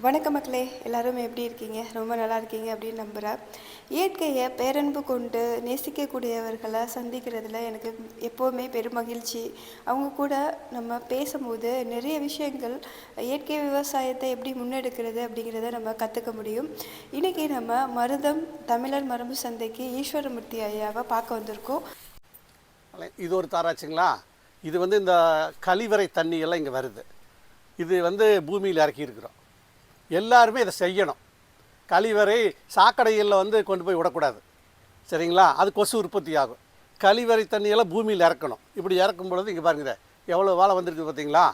வணக்கம் மக்களே, எல்லாரும் எப்படி இருக்கீங்க? ரொம்ப நல்லா இருக்கீங்க அப்படின்னு நம்புகிறேன். இயற்கையை பேரன்பு கொண்டு நேசிக்கக்கூடியவர்களை சந்திக்கிறதுல எனக்கு எப்போவுமே பெருமகிழ்ச்சி. அவங்க கூட நம்ம பேசும்போது நிறைய விஷயங்கள் இயற்கை விவசாயத்தை எப்படி முன்னெடுக்கிறது அப்படிங்கிறத நம்ம கற்றுக்க முடியும். இன்றைக்கி நம்ம மருதம் தமிழர் மரபு சந்தைக்கு ஈஸ்வரமூர்த்தி ஐயாவை பார்க்க வந்திருக்கோம். இது ஒரு தாராச்சுங்களா? இது இந்த கழிவறை தண்ணியெல்லாம் இங்கே வருது. இது பூமியில் இறக்கியிருக்கிறோம். எல்லாருமே இதை செய்யணும். கழிவறை சாக்கடைகளில் கொண்டு போய் விடக்கூடாது, சரிங்களா? அது கொசு உற்பத்தி ஆகும். கழிவறை தண்ணியெல்லாம் பூமியில் இறக்கணும். இப்படி இறக்கும் பொழுது இங்கே பாருங்க, எவ்வளோ வாழை வந்திருக்குது பார்த்தீங்களா?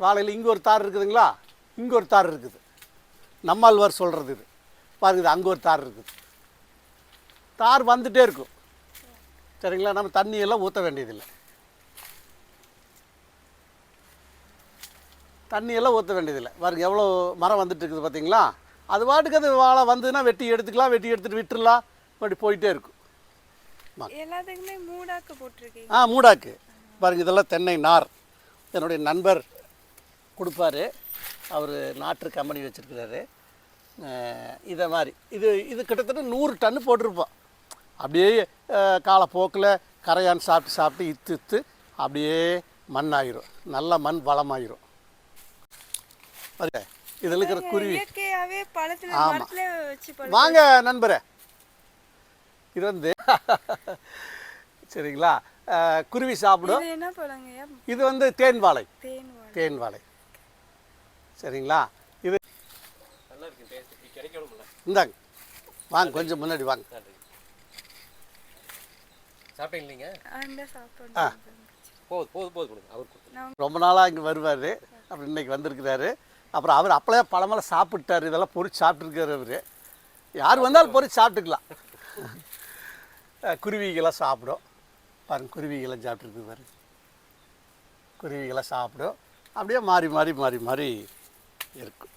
வாழையில் இங்கே ஒரு தார் இருக்குதுங்களா, இங்கே ஒரு தார் இருக்குது. நம்மாழ்வார் சொல்கிறது இது பாருங்க, அங்கே ஒரு தார் இருக்குது. தார் வந்துகிட்டே இருக்கும், சரிங்களா? நம்ம தண்ணியெல்லாம் ஊற்ற வேண்டியதில்லை, தண்ணியெல்லாம் ஊற்ற வேண்டியதில்லை. பாருங்க எவ்வளோ மரம் வந்துட்டு இருக்குது பார்த்தீங்களா? அது பாட்டுக்கு அது வாழை வந்ததுன்னா வெட்டி எடுத்துக்கலாம், வெட்டி எடுத்துகிட்டு விட்டுடலாம், அப்படி போயிட்டே இருக்கும். எல்லாத்துக்குமே மூடாக்கு போட்டிருக்கீங்க. மூடாக்கு பாருங்க, இதெல்லாம் தென்னை நார். என்னுடைய நண்பர் கொடுப்பார், அவர் நாட்டு கம்பெனி வச்சுருக்கிறாரு. இதை மாதிரி இது கிட்டத்தட்ட 100 டன்னு போட்டிருப்போம். அப்படியே காலப்போக்கில் கரையான் சாப்பிட்டு இத்து அப்படியே மண் ஆயிரும், நல்ல மண் வளமாயிரும். இதில் இருக்கிற குருவி, ஆமாம். வாங்க நண்பரே, இது சரிங்களா, குருவி சாப்பிடும். இது தேன் வாழை, தேன் வாழை, சரிங்களா? இது இந்தாங்க, வாங்க கொஞ்சம் முன்னாடி வாங்க. ரொம்ப நாளாக இங்கே வருவார், அப்புறம் இன்னைக்கு வந்திருக்கிறாரு. அப்புறம் அவர் அப்பளே பழமெல்லாம் சாப்பிட்டார், இதெல்லாம் பொறிச்சு சாப்பிட்ருக்காரு. அவர் யார் வந்தாலும் பொறிச்சு சாப்பிட்டுக்கலாம். குருவிகளாக சாப்பிடும் பாருங்க, குருவிகளாக சாப்பிட்ருக்கு பாருங்க, குருவிகளாக சாப்பிடும். அப்படியே மாறி மாறி மாறி மாறி இருக்கும்.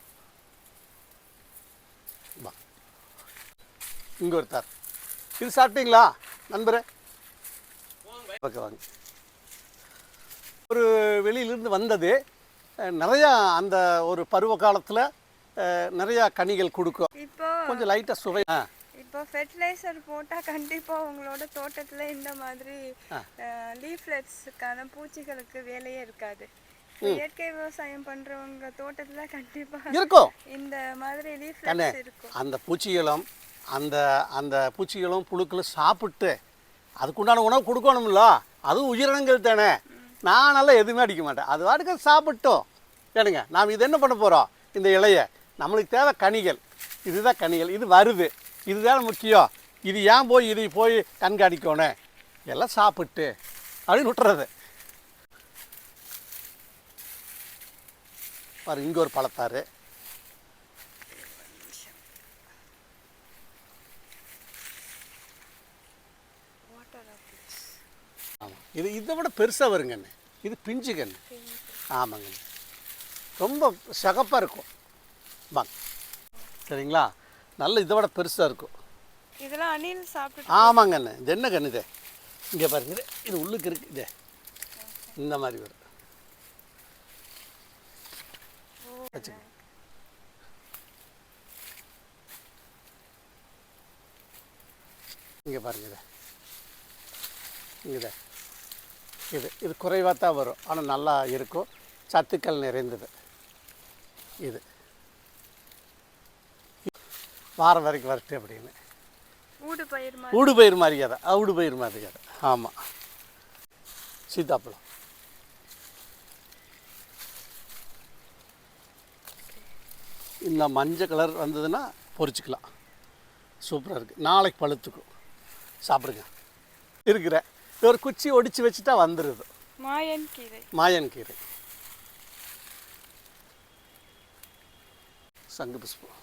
இங்கே ஒரு தார், இது சாப்பிட்டீங்களா நண்பரே? ஓகே வாங்க. ஒரு வெளியிலிருந்து வந்தது நிறையா, அந்த ஒரு பருவ காலத்தில் நிறையா கனிகள் கொடுக்கும். இப்போ கொஞ்சம் லைட்டாக சுவை. இப்போ ஃபெர்டிலைசர் போட்டால் கண்டிப்பாக உங்களோட தோட்டத்தில் இந்த மாதிரி லீஃப்லெட்ஸுக்கான பூச்சிகளுக்கு வேலையே இருக்காது. இயற்கை விவசாயம் பண்ணுறவங்க தோட்டத்தில் கண்டிப்பாக இருக்கும் இந்த மாதிரி லீஃப்லெட்ஸ் இருக்கும். அந்த பூச்சிகளும் அந்த பூச்சிகளும் புழுக்களும் சாப்பிட்டு அதுக்குண்டான உணவு கொடுக்கணும்ல, அதுவும் உயிரினங்கள் தானே. நானெல்லாம் எதுவுமே அடிக்க மாட்டேன், அது வாட்டுக்கு சாப்பிட்டோம். ஏனுங்க, நாம் இது என்ன பண்ண போகிறோம்? இந்த இலையை நம்மளுக்கு தேவை கனிகள், இதுதான் கனிகள், இது வருது, இதுதான் முக்கியம். இது ஏன் இதை போய் கண்காணிக்கணும், எல்லாம் சாப்பிட்டு அப்படின்னு விட்டுறது. பாரு, இங்கே ஒரு பழத்தாரு. ஆமாம், இதை விட பெருசாக வருங்கண்ணே, இது பிஞ்சு கண்ணு. ஆமாங்க, ரொம்ப சகப்பாக இருக்கும். வாங்க, சரிங்களா? நல்ல இதை விட பெருசாக இருக்கும். இதெல்லாம் அணில் சாப்பிட்டு. ஆமாங்கண்ணே, இது என்ன கண்ணு இது? இங்கே பாருங்க, இது உள்ளுக்கு இருக்கு, இது இந்த மாதிரி வரும். வச்சுக்கோங்க. இங்கே பாருங்க, இங்கே இது குறைவாக தான் வரும், ஆனால் நல்லா இருக்கும், சத்துக்கள் நிறைந்தது. இது வாரம் வரைக்கும் வரட்டு அப்படின்னு ஊடு பயிர் மாதிரி அதை ஊடு பயிர் மாதிரி அதை. ஆமாம், சீத்தாப்பழம். இந்த மஞ்சள் கலர் வந்ததுன்னா பொரிச்சிக்கலாம், சூப்பராக இருக்குது. நாளைக்கு பழுத்துக்கும், சாப்பிடுங்க. இருக்கிற ஒரு குச்சி ஒடிச்சு வச்சுட்டா வந்துடுது. மாயன் கீரை, சங்கு புஷ்பம்.